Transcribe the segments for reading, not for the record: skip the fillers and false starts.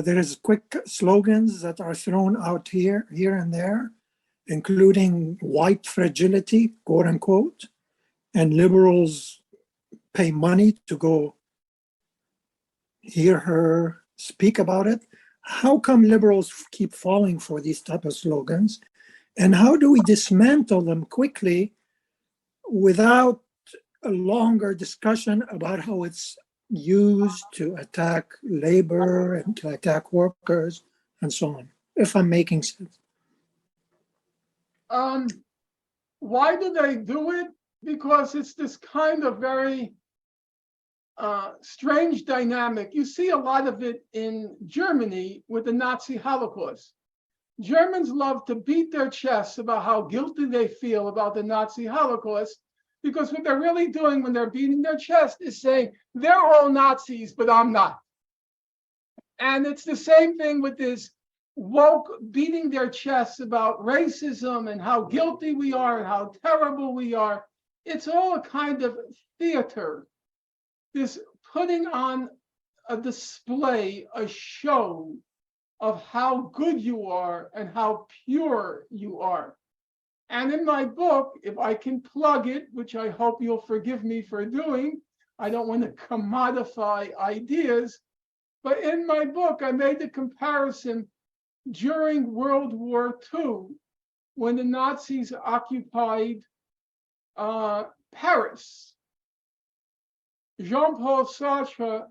There is quick slogans that are thrown out here and there, including white fragility, quote unquote, and liberals pay money to go hear her speak about it. How come liberals keep falling for these type of slogans? And how do we dismantle them quickly without a longer discussion about how it's used to attack labor and to attack workers and so on, if I'm making sense? Why do they do it? Because it's this kind of very strange dynamic. You see a lot of it in Germany with the Nazi Holocaust. Germans love to beat their chests about how guilty they feel about the Nazi Holocaust, because what they're really doing when they're beating their chest is saying, they're all Nazis, but I'm not. And it's the same thing with this woke beating their chests about racism and how guilty we are and how terrible we are. It's all a kind of theater, this putting on a display, a show of how good you are and how pure you are. And in my book, if I can plug it, which I hope you'll forgive me for doing, I don't want to commodify ideas, but in my book, I made the comparison during World War II, when the Nazis occupied Paris. Jean-Paul Sartre,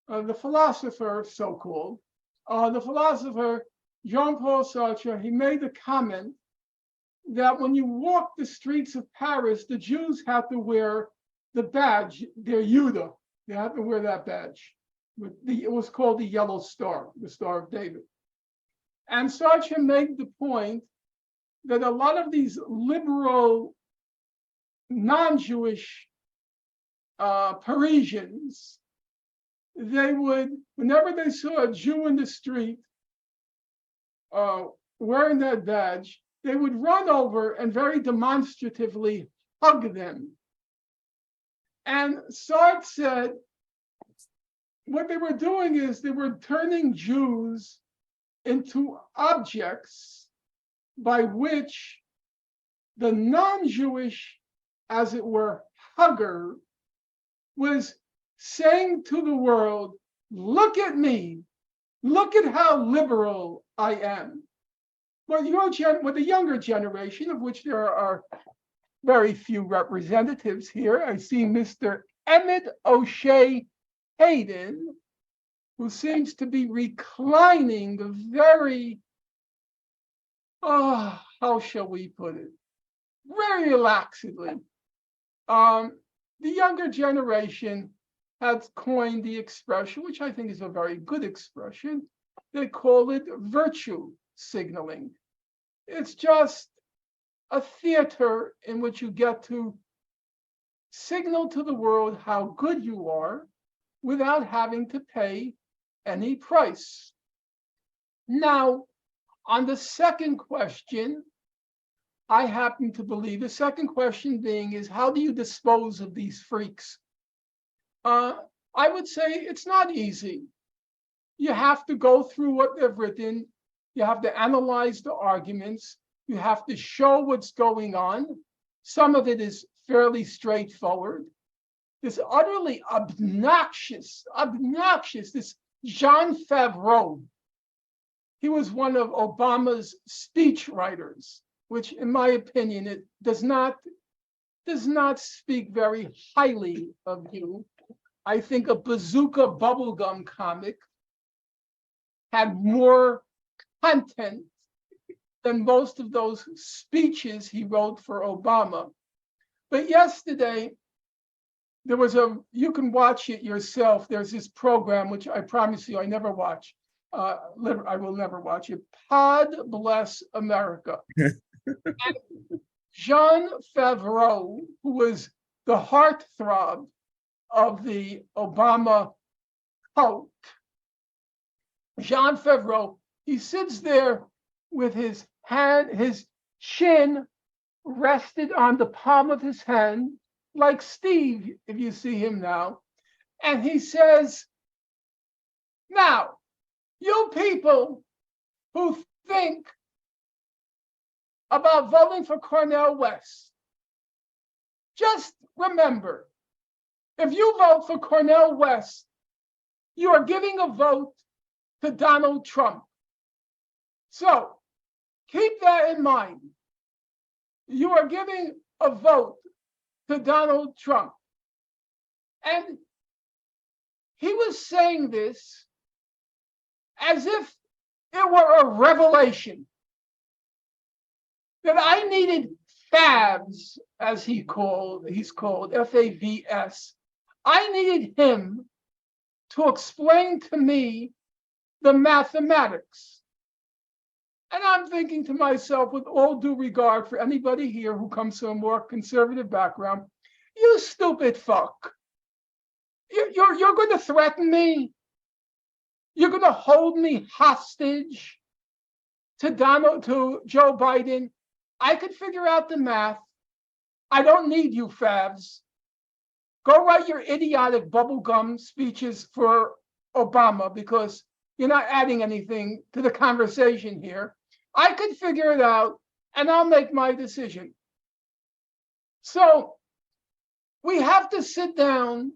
the philosopher, so-called, the philosopher Jean-Paul Sartre, he made the comment that when you walk the streets of Paris, the Jews have to wear the badge, their Judah. They have to wear that badge. It was called the Yellow Star, the Star of David. And Sartre made the point that a lot of these liberal, non-Jewish Parisians, they would, whenever they saw a Jew in the street wearing that badge, they would run over and very demonstratively hug them. And Sartre said what they were doing is they were turning Jews into objects by which the non-Jewish, as it were, hugger was saying to the world, look at me, look at how liberal I am. Well, with the younger generation, of which there are very few representatives here, I see Mr. Emmett O'Shea Hayden, who seems to be reclining very, how shall we put it, very relaxedly. The younger generation has coined the expression, which I think is a very good expression. They call it virtue signaling. It's just a theater in which you get to signal to the world how good you are without having to pay any price. Now, on the second question, I happen to believe the second question being is, how do you dispose of these freaks? I would say it's not easy. You have to go through what they've written. You have to analyze the arguments. You have to show what's going on. Some of it is fairly straightforward. This utterly obnoxious, this Jean Favreau. He was one of Obama's speech writers, which in my opinion, it does not speak very highly of you. I think a Bazooka Bubblegum comic had more content than most of those speeches he wrote for Obama. But yesterday, there was you can watch it yourself. There's this program, which I promise you I never watch. I will never watch it. God Bless America. And Jean Favreau, who was the heartthrob of the Obama cult, Jean Favreau, he sits there with his chin rested on the palm of his hand, like Steve, if you see him now. And he says, now, you people who think about voting for Cornel West, just remember, if you vote for Cornel West, you are giving a vote to Donald Trump. So keep that in mind. You are giving a vote to Donald Trump. And he was saying this as if it were a revelation that I needed Favs, as he's called, Favs. I needed him to explain to me the mathematics. And I'm thinking to myself, with all due regard for anybody here who comes from a more conservative background, you stupid fuck. You're going to threaten me? You're going to hold me hostage to Joe Biden? I could figure out the math. I don't need you, Favs. Go write your idiotic bubblegum speeches for Obama, because you're not adding anything to the conversation here. I could figure it out, and I'll make my decision. So we have to sit down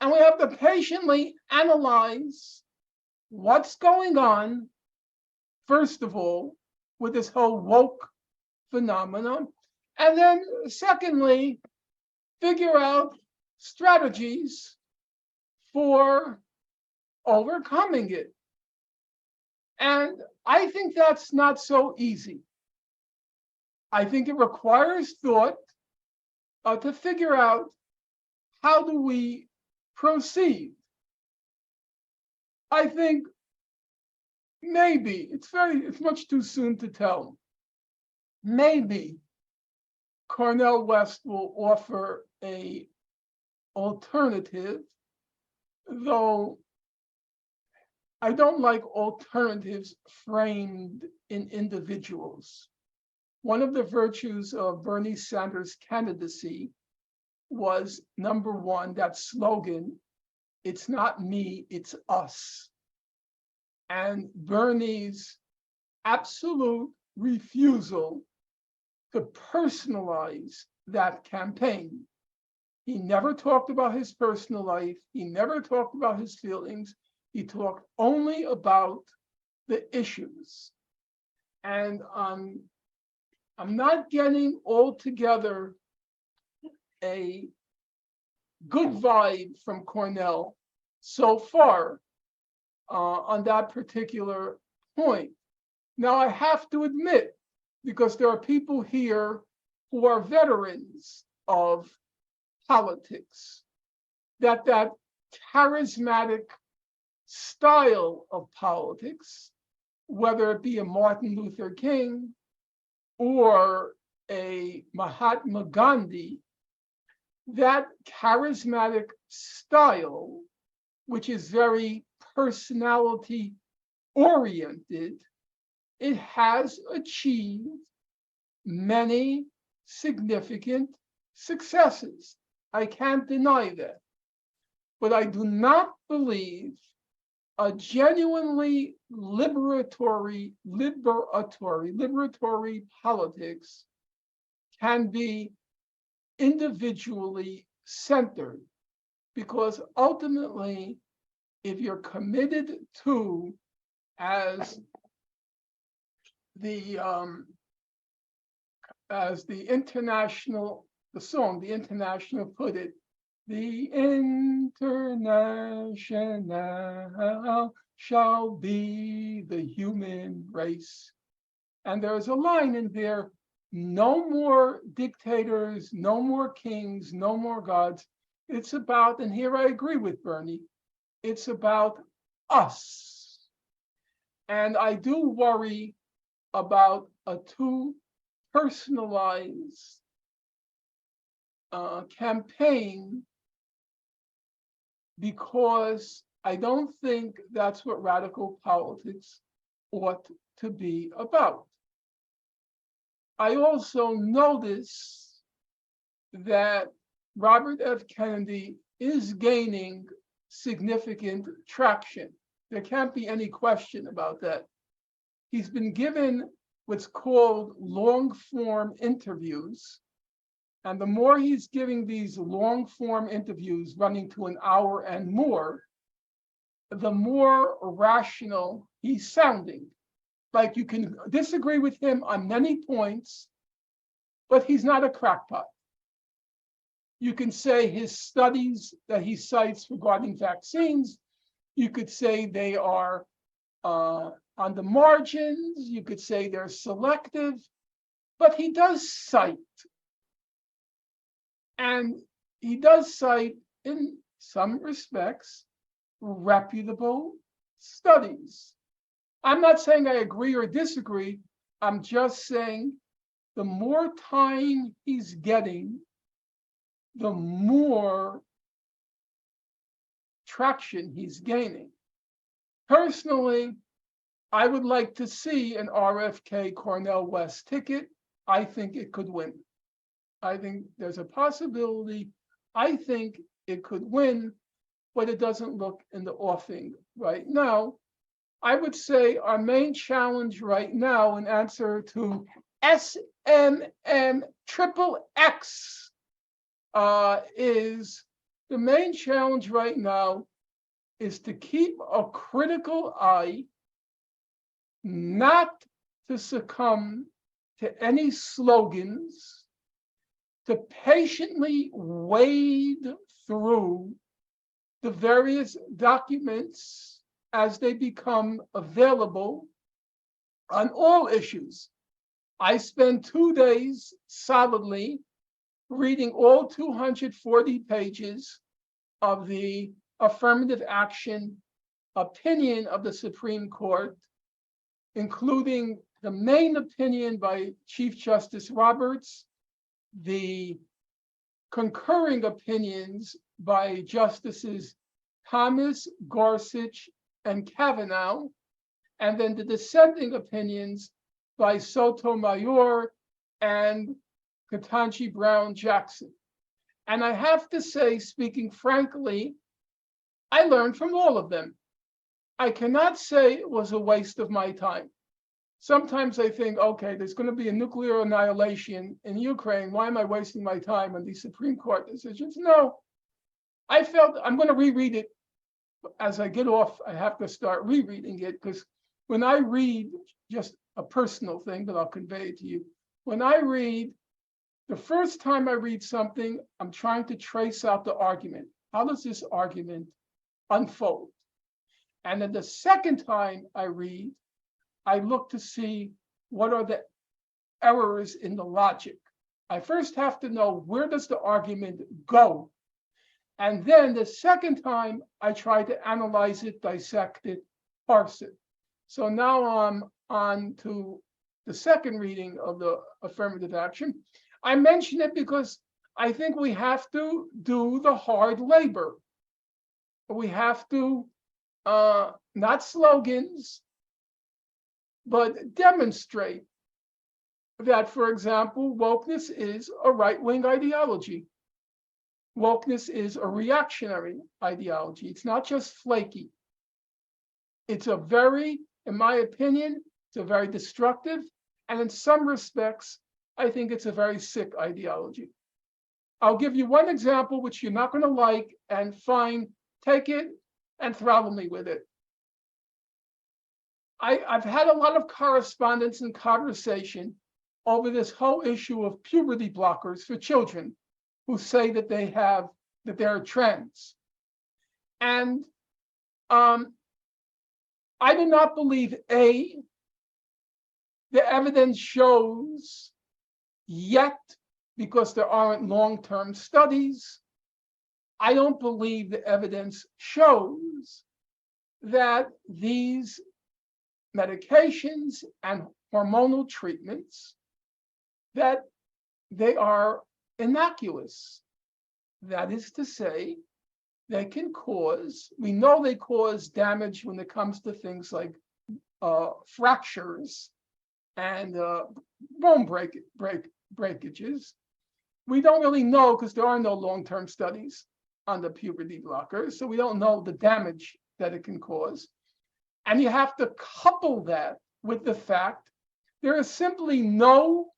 and we have to patiently analyze what's going on, first of all, with this whole woke phenomenon. And then secondly, figure out strategies for overcoming it. And I think that's not so easy. I think it requires thought to figure out how do we proceed. I think maybe it's much too soon to tell. Maybe Cornel West will offer an alternative, though I don't like alternatives framed in individuals. One of the virtues of Bernie Sanders' candidacy was, number one, that slogan, "It's not me, it's us." And Bernie's absolute refusal to personalize that campaign. He never talked about his personal life. He never talked about his feelings. He talked only about the issues. And I'm not getting altogether a good vibe from Cornel so far on that particular point. Now, I have to admit, because there are people here who are veterans of politics, that charismatic style of politics, whether it be a Martin Luther King or a Mahatma Gandhi, that charismatic style, which is very personality oriented, it has achieved many significant successes. I can't deny that. But I do not believe a genuinely liberatory politics can be individually centered, because ultimately, if you're committed to, as the International put it, the International shall be the human race. And there's a line in there, no more dictators, no more kings, no more gods. It's about, and here I agree with Bernie, it's about us. And I do worry about a too personalized campaign, because I don't think that's what radical politics ought to be about. I also notice that Robert F. Kennedy is gaining significant traction. There can't be any question about that. He's been given what's called long-form interviews. And the more he's giving these long-form interviews running to an hour and more, the more rational he's sounding. Like, you can disagree with him on many points, but he's not a crackpot. You can say his studies that he cites regarding vaccines, you could say they are on the margins, you could say they're selective, but he does cite. And he does cite, in some respects, reputable studies. I'm not saying I agree or disagree. I'm just saying the more time he's getting, the more traction he's gaining. Personally, I would like to see an RFK Cornel West ticket. I think it could win. I think there's a possibility. I think it could win, but it doesn't look in the offing right now. I would say our main challenge right now, in answer to SMM triple X, is the main challenge right now is to keep a critical eye, not to succumb to any slogans, to patiently wade through the various documents as they become available on all issues. I spent 2 days solidly reading all 240 pages of the affirmative action opinion of the Supreme Court, including the main opinion by Chief Justice Roberts, the concurring opinions by Justices Thomas, Gorsuch, and Kavanaugh, and then the dissenting opinions by Sotomayor and Ketanji Brown Jackson. And I have to say, speaking frankly, I learned from all of them. I cannot say it was a waste of my time. Sometimes I think, okay, there's going to be a nuclear annihilation in Ukraine. Why am I wasting my time on these Supreme Court decisions? No, I felt I'm going to reread it. As I get off, I have to start rereading it, because when I read, just a personal thing, but I'll convey it to you. When I read, the first time I read something, I'm trying to trace out the argument. How does this argument unfold? And then the second time I read, I look to see what are the errors in the logic. I first have to know, where does the argument go? And then the second time, I try to analyze it, dissect it, parse it. So now I'm on to the second reading of the affirmative action. I mention it because I think we have to do the hard labor. We have to, not slogans, but demonstrate that, for example, wokeness is a right-wing ideology. Wokeness is a reactionary ideology. It's not just flaky. It's a very, in my opinion, it's a very destructive, and in some respects, I think it's a very sick ideology. I'll give you one example which you're not going to like, and fine, take it and throttle me with it. I've had a lot of correspondence and conversation over this whole issue of puberty blockers for children who say that they're trans. And I do not believe, A, the evidence shows yet, because there aren't long-term studies, I don't believe the evidence shows that these medications and hormonal treatments, that they are innocuous. That is to say, they can cause, we know they cause damage when it comes to things like fractures and bone breakages. We don't really know, because there are no long-term studies on the puberty blockers, so we don't know the damage that it can cause. And you have to couple that with the fact there is simply no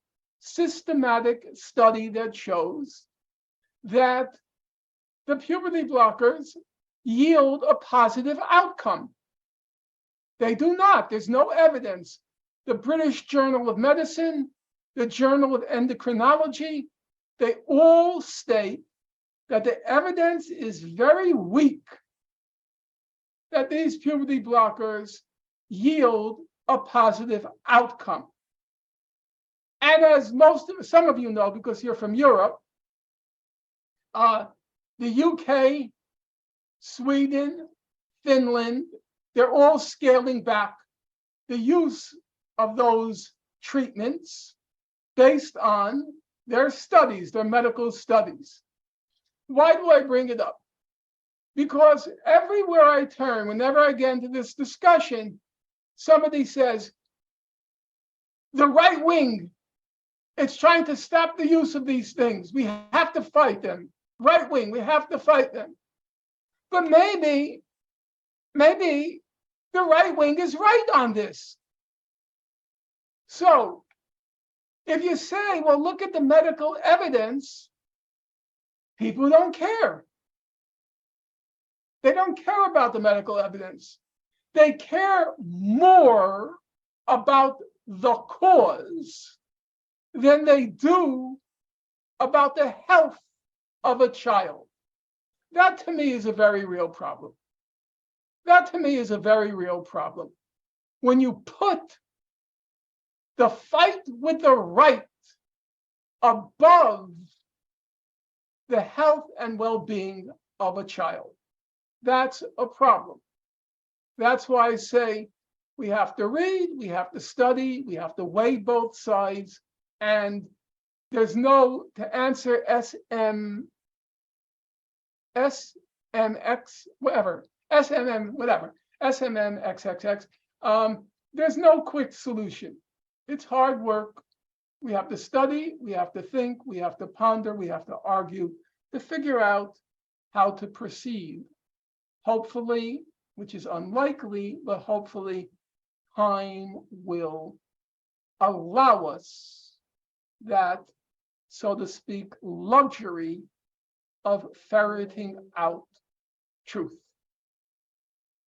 systematic study that shows that the puberty blockers yield a positive outcome. They do not. There's no evidence. The British Journal of Medicine, the Journal of Endocrinology, they all state that the evidence is very weak that these puberty blockers yield a positive outcome. And as some of you know, because you're from Europe, the UK, Sweden, Finland, they're all scaling back the use of those treatments based on their studies, their medical studies. Why do I bring it up? Because everywhere I turn, whenever I get into this discussion, somebody says, the right wing, it's trying to stop the use of these things. We have to fight them. Right wing, we have to fight them. But maybe the right wing is right on this. So if you say, well, look at the medical evidence, people don't care. They don't care about the medical evidence. They care more about the cause than they do about the health of a child. That to me is a very real problem. That to me is a very real problem. When you put the fight with the right above the health and well-being of a child, that's a problem. That's why I say we have to read, we have to study, we have to weigh both sides, and there's no, to answer SMX, whatever, SMMXXX, there's no quick solution. It's hard work. We have to study, we have to think, we have to ponder, we have to argue to figure out how to proceed. Hopefully, which is unlikely, but hopefully time will allow us that, so to speak, luxury of ferreting out truth.